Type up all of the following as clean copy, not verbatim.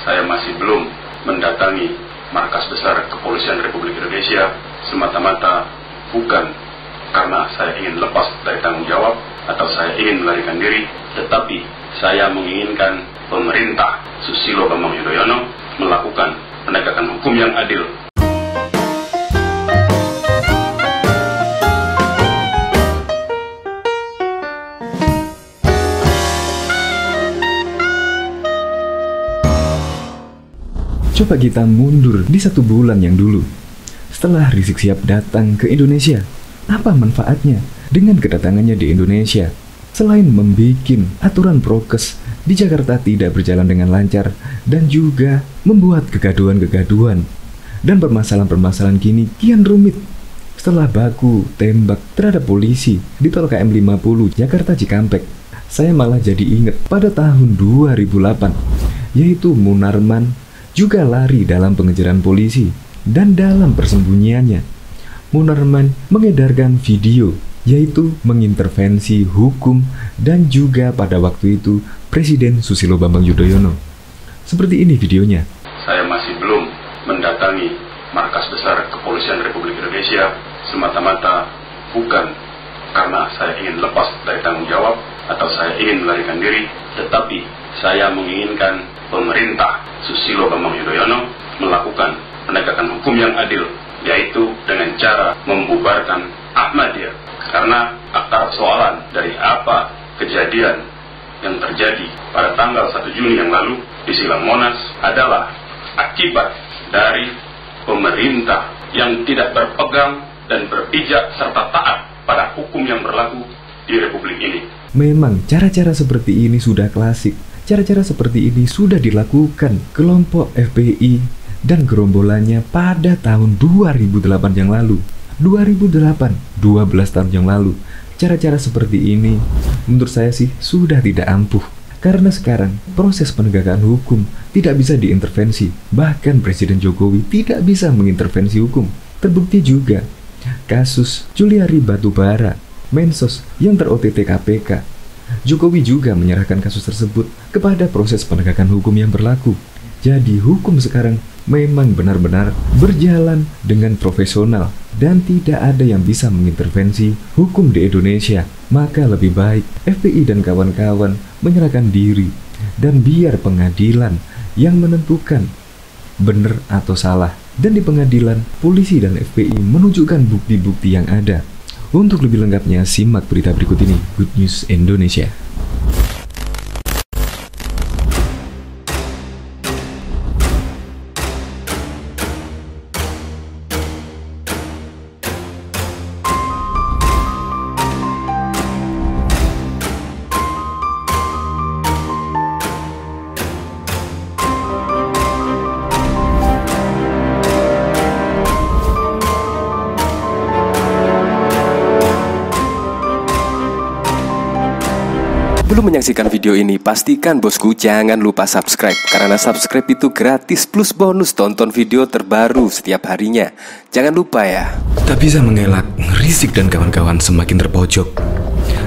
saya masih belum mendatangi markas besar Kepolisian Republik Indonesia semata-mata bukan karena saya ingin lepas dari tanggung jawab atau saya ingin melarikan diri, tetapi saya menginginkan pemerintah Susilo Bambang Yudhoyono melakukan penegakan hukum yang adil. Coba kita mundur di 1 bulan yang dulu. Setelah Rizik Syihab datang ke Indonesia, apa manfaatnya dengan kedatangannya di Indonesia? Selain membuat aturan prokes di Jakarta tidak berjalan dengan lancar dan juga membuat kegaduhan-kegaduhan dan permasalahan-permasalahan kini kian rumit. Setelah baku tembak terhadap polisi di tol KM 50 Jakarta Cikampek, saya malah jadi ingat pada tahun 2008, yaitu Munarman juga lari dalam pengejaran polisi, dan dalam persembunyiannya Munarman mengedarkan video, yaitu mengintervensi hukum dan juga pada waktu itu Presiden Susilo Bambang Yudhoyono. Seperti ini videonya. Saya masih belum mendatangi markas besar Kepolisian Republik Indonesia semata-mata bukan karena saya ingin lepas dari tanggung jawab atau saya ingin melarikan diri, tetapi saya menginginkan pemerintah Susilo Bambang Yudhoyono melakukan penegakan hukum yang adil, yaitu dengan cara membubarkan Ahmadiyah. Karena akar persoalan dari apa kejadian yang terjadi pada tanggal 1 Juni yang lalu di Silang Monas adalah akibat dari pemerintah yang tidak berpegang dan berpijak serta taat pada hukum yang berlaku di Republik ini. Memang cara-cara seperti ini sudah klasik. Cara-cara seperti ini sudah dilakukan kelompok FPI dan gerombolannya pada tahun 2008 yang lalu. 2008, 12 tahun yang lalu. Cara-cara seperti ini menurut saya sih sudah tidak ampuh. Karena sekarang proses penegakan hukum tidak bisa diintervensi. Bahkan Presiden Jokowi tidak bisa mengintervensi hukum. Terbukti juga kasus Juliari Batubara, Mensos yang ter-OTT KPK. Jokowi juga menyerahkan kasus tersebut kepada proses penegakan hukum yang berlaku. Jadi hukum sekarang memang benar-benar berjalan dengan profesional dan tidak ada yang bisa mengintervensi hukum di Indonesia. Maka lebih baik FPI dan kawan-kawan menyerahkan diri dan biar pengadilan yang menentukan benar atau salah. Dan di pengadilan, polisi dan FPI menunjukkan bukti-bukti yang ada. Untuk lebih lengkapnya, simak berita berikut ini. Good News Indonesia. Sebelum menyaksikan video ini, pastikan bosku jangan lupa subscribe. Karena subscribe itu gratis plus bonus tonton video terbaru setiap harinya. Jangan lupa ya. Tak bisa mengelak, Rizik dan kawan-kawan semakin terpojok.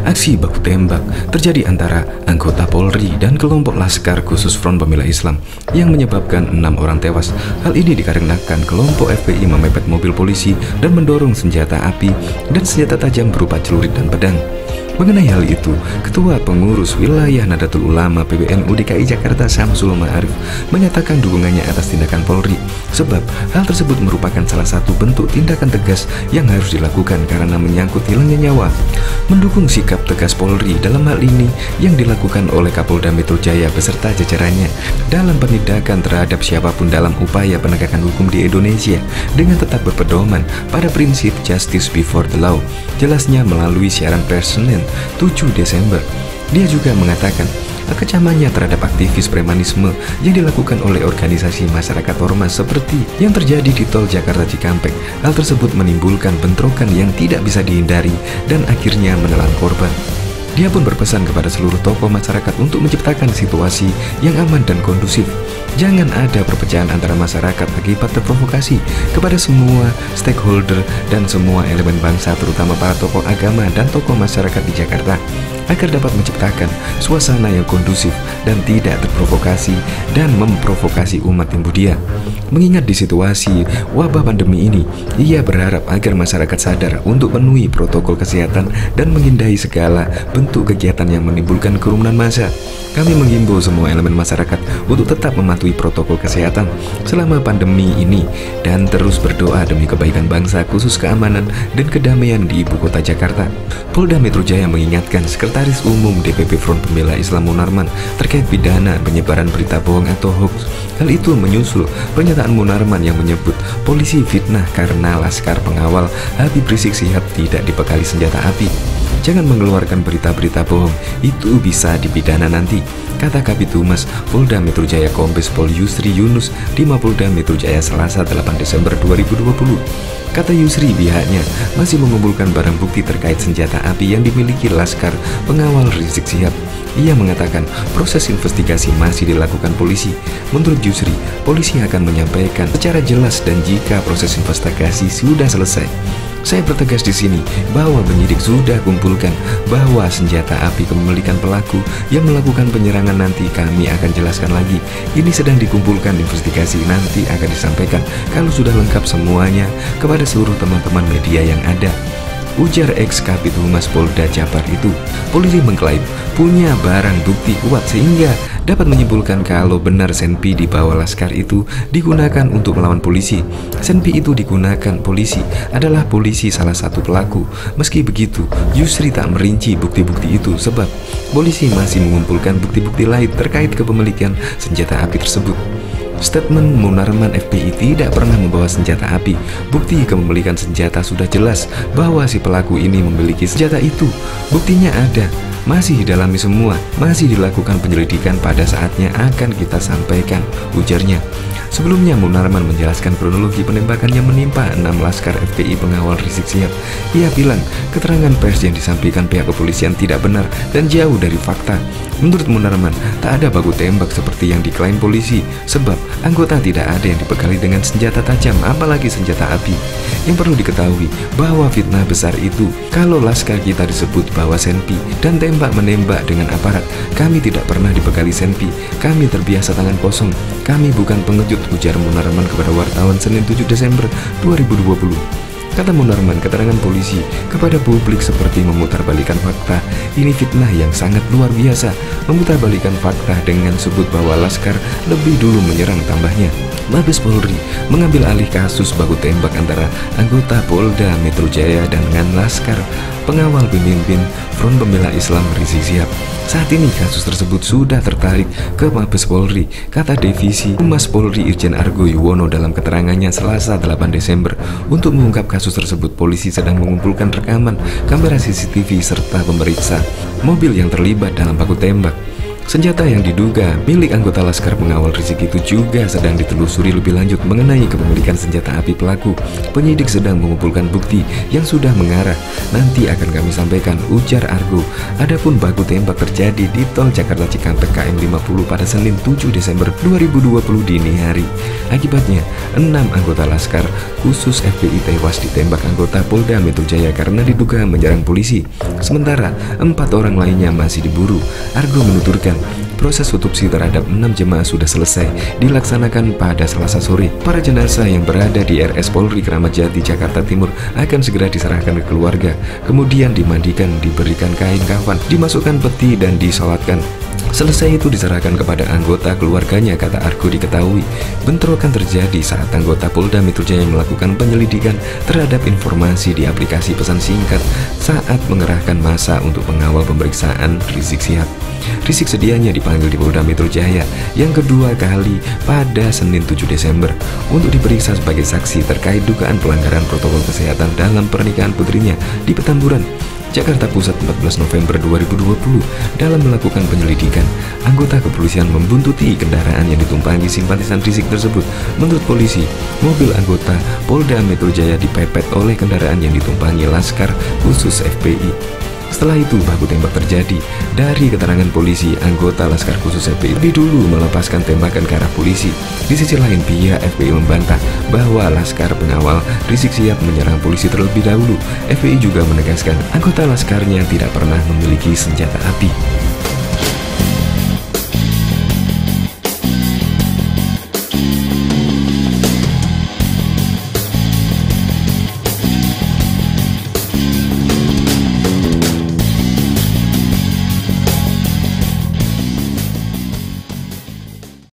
Aksi baku tembak terjadi antara anggota Polri dan kelompok Laskar Khusus Front Pembela Islam yang menyebabkan 6 orang tewas. Hal ini dikarenakan kelompok FPI memepet mobil polisi dan mendorong senjata api dan senjata tajam berupa celurit dan pedang. Mengenai hal itu, Ketua Pengurus Wilayah Nahdlatul Ulama PBNU DKI Jakarta Syamsul Ma'arif menyatakan dukungannya atas tindakan Polri, sebab hal tersebut merupakan salah satu bentuk tindakan tegas yang harus dilakukan karena menyangkut hilangnya nyawa. Mendukung sikap tegas Polri dalam hal ini yang dilakukan oleh Kapolda Metro Jaya beserta jajarannya dalam penindakan terhadap siapapun dalam upaya penegakan hukum di Indonesia dengan tetap berpedoman pada prinsip justice before the law. Jelasnya melalui siaran pers Senin 7 Desember. Dia juga mengatakan kecamannya terhadap aktivis premanisme yang dilakukan oleh organisasi masyarakat ormas seperti yang terjadi di tol Jakarta Cikampek. Hal tersebut menimbulkan bentrokan yang tidak bisa dihindari dan akhirnya menelan korban. Dia pun berpesan kepada seluruh tokoh masyarakat untuk menciptakan situasi yang aman dan kondusif. Jangan ada perpecahan antara masyarakat akibat terprovokasi. Kepada semua stakeholder dan semua elemen bangsa, terutama para tokoh agama dan tokoh masyarakat di Jakarta, agar dapat menciptakan suasana yang kondusif dan tidak terprovokasi dan memprovokasi umat yang budia. Mengingat di situasi wabah pandemi ini, ia berharap agar masyarakat sadar untuk memenuhi protokol kesehatan dan menghindari segala bentuk kegiatan yang menimbulkan kerumunan massa. Kami menghimbau semua elemen masyarakat untuk tetap mematuhi protokol kesehatan selama pandemi ini dan terus berdoa demi kebaikan bangsa, khusus keamanan dan kedamaian di ibu kota Jakarta. Polda Metro Jaya mengingatkan Sekretaris Umum DPP Front Pembela Islam Munarman terkait pidana penyebaran berita bohong atau hoax. Hal itu menyusul pernyataan Munarman yang menyebut polisi fitnah karena Laskar Pengawal Habib Rizik Syihab tidak dibekali senjata api. Jangan mengeluarkan berita-berita bohong, itu bisa dipidana nanti, kata Kabid Humas Polda Metro Jaya Kombes Pol Yusri Yunus di Mapolda Metro Jaya Selasa 8 Desember 2020. Kata Yusri, pihaknya masih mengumpulkan barang bukti terkait senjata api yang dimiliki Laskar Pengawal Rizik Syihab. Ia mengatakan proses investigasi masih dilakukan polisi. Menurut Yusri, polisi akan menyampaikan secara jelas dan jika proses investigasi sudah selesai. Saya bertegas di sini bahwa penyidik sudah kumpulkan bahwa senjata api kepemilikan pelaku yang melakukan penyerangan nanti kami akan jelaskan lagi. Ini sedang dikumpulkan, investigasi nanti akan disampaikan kalau sudah lengkap semuanya kepada seluruh teman-teman media yang ada, ujar ex-Kabid Humas Polda Jabar itu. Polisi mengklaim punya barang bukti kuat sehingga dapat menyimpulkan kalau benar senpi di bawah Laskar itu digunakan untuk melawan polisi. Senpi itu digunakan polisi adalah polisi salah satu pelaku. Meski begitu, Yusri tak merinci bukti-bukti itu sebab polisi masih mengumpulkan bukti-bukti lain terkait kepemilikan senjata api tersebut. Statement Munarman FPI tidak pernah membawa senjata api. Bukti kepemilikan senjata sudah jelas bahwa si pelaku ini memiliki senjata itu. Buktinya ada, masih didalami semua, masih dilakukan penyelidikan, pada saatnya akan kita sampaikan, ujarnya. Sebelumnya Munarman menjelaskan kronologi penembakan yang menimpa 6 Laskar FPI pengawal Rizik Syihab. Ia bilang keterangan pers yang disampaikan pihak kepolisian tidak benar dan jauh dari fakta. Menurut Munarman, tak ada baku tembak seperti yang diklaim polisi, sebab anggota tidak ada yang dibekali dengan senjata tajam, apalagi senjata api. Yang perlu diketahui bahwa fitnah besar itu kalau Laskar kita disebut bawa senpi dan tembak-menembak dengan aparat. Kami tidak pernah dibekali senpi, kami terbiasa tangan kosong, kami bukan pengejut, ujar Munarman kepada wartawan Senin 7 Desember 2020. Kata Munarman, keterangan polisi kepada publik seperti memutarbalikkan fakta. Ini fitnah yang sangat luar biasa. Memutarbalikkan fakta dengan sebut bahwa Laskar lebih dulu menyerang, tambahnya. Mabes Polri mengambil alih kasus baku tembak antara anggota Polda Metro Jaya dengan Laskar Pengawal pemimpin Front Pembela Islam Rizik Syihab. Saat ini kasus tersebut sudah tertarik ke Mabes Polri, kata Divisi Humas Polri Irjen Argo Yuwono dalam keterangannya Selasa 8 Desember. Untuk mengungkap kasus tersebut, polisi sedang mengumpulkan rekaman kamera CCTV serta memeriksa mobil yang terlibat dalam baku tembak. Senjata yang diduga milik anggota Laskar Pengawal Rizik itu juga sedang ditelusuri lebih lanjut mengenai kepemilikan senjata api pelaku. Penyidik sedang mengumpulkan bukti yang sudah mengarah. Nanti akan kami sampaikan, ujar Argo. Adapun baku tembak terjadi di Tol Jakarta Cikampek KM 50 pada Senin 7 Desember 2020 dini hari. Akibatnya, 6 anggota Laskar khusus FPI tewas ditembak anggota Polda Metro Jaya karena diduga menyerang polisi. Sementara 4 orang lainnya masih diburu. Argo menuturkan, proses otopsi terhadap 6 jemaah sudah selesai dilaksanakan pada Selasa sore. Para jenazah yang berada di RS Polri Kramat Jati, Jakarta Timur akan segera diserahkan ke keluarga. Kemudian dimandikan, diberikan kain kafan, dimasukkan peti dan disolatkan. Selesai itu diserahkan kepada anggota keluarganya, kata Argo. Diketahui bentrokan terjadi saat anggota Polda Metro Jaya melakukan penyelidikan terhadap informasi di aplikasi pesan singkat saat mengerahkan massa untuk mengawal pemeriksaan Rizik Syihab. Rizik sedianya dipanggil di Polda Metro Jaya yang kedua kali pada Senin 7 Desember untuk diperiksa sebagai saksi terkait dugaan pelanggaran protokol kesehatan dalam pernikahan putrinya di Petamburan, Jakarta Pusat 14 November 2020. Dalam melakukan penyelidikan, anggota kepolisian membuntuti kendaraan yang ditumpangi simpatisan Rizik tersebut. Menurut polisi, mobil anggota Polda Metro Jaya dipepet oleh kendaraan yang ditumpangi Laskar khusus FPI. Setelah itu baku tembak terjadi. Dari keterangan polisi, anggota Laskar khusus FPI lebih dulu melepaskan tembakan ke arah polisi. Di sisi lain, pihak FPI membantah bahwa laskar pengawal Rizik Syihab menyerang polisi terlebih dahulu. FPI juga menegaskan anggota laskarnya tidak pernah memiliki senjata api.